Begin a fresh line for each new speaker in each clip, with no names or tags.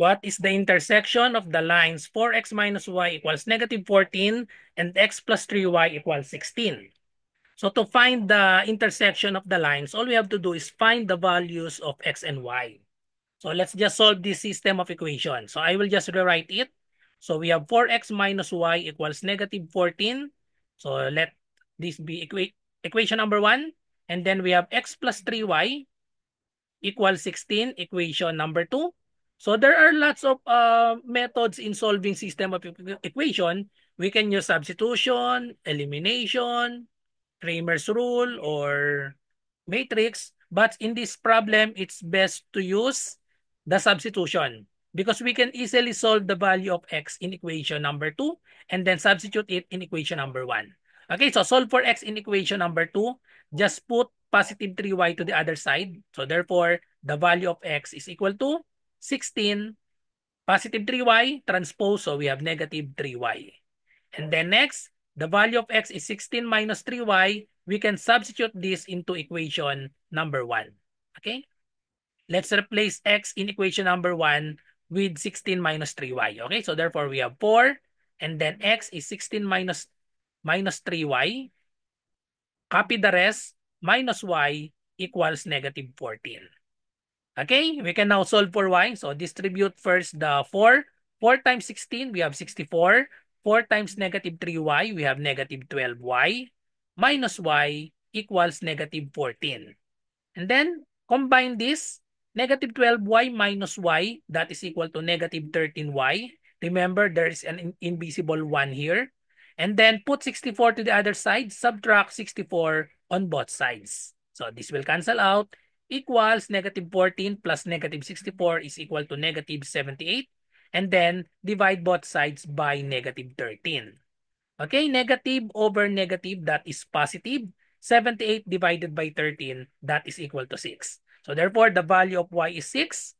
What is the intersection of the lines 4x minus y equals negative 14 and x plus 3y equals 16? So to find the intersection of the lines, all we have to do is find the values of x and y. So let's just solve this system of equation. So I will just rewrite it. So we have 4x minus y equals negative 14. So let this be equation number 1. And then we have x plus 3y equals 16, equation number 2. So there are lots of methods in solving system of equation. We can use substitution, elimination, Cramer's rule, or matrix. But in this problem, it's best to use the substitution because we can easily solve the value of x in equation number 2 and then substitute it in equation number 1. Okay, so solve for x in equation number 2. Just put positive 3y to the other side. So therefore, the value of x is equal to 16 positive 3y transpose. So we have negative 3y. And then next, the value of x is 16 minus 3y. We can substitute this into equation number 1. Okay? Let's replace x in equation number 1 with 16 minus 3y. Okay? So therefore, we have 4. And then x is 16 minus 3y. Copy the rest. Minus y equals negative 14. Okay? We can now solve for y. So distribute first the 4. 4 times 16, we have 64. 4 times negative 3y, we have negative 12y. Minus y equals negative 14. And then, combine this. Negative 12y minus y, that is equal to negative 13y. Remember, there is an invisible 1 here. And then, put 64 to the other side. Subtract 64 on both sides. So, this will cancel out. Equals negative 14 plus negative 64 is equal to negative 78. And then, divide both sides by negative 13. Okay, negative over negative, that is positive. 78 divided by 13, that is equal to 6. So therefore, the value of y is 6.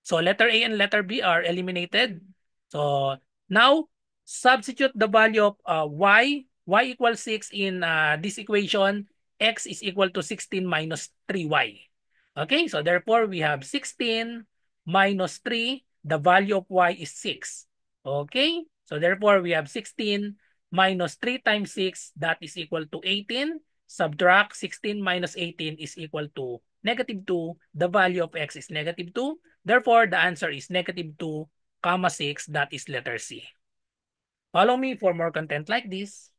So letter A and letter B are eliminated. So now, substitute the value of y. Y equals 6 in this equation. X is equal to 16 minus 3y. Okay, so therefore, we have 16 minus 3. The value of y is 6. Okay, so therefore, we have 16 minus 3 times 6. That is equal to 18. Subtract 16 minus 18 is equal to negative 2. The value of x is negative 2. Therefore, the answer is negative 2, 6. That is letter C. Follow me for more content like this.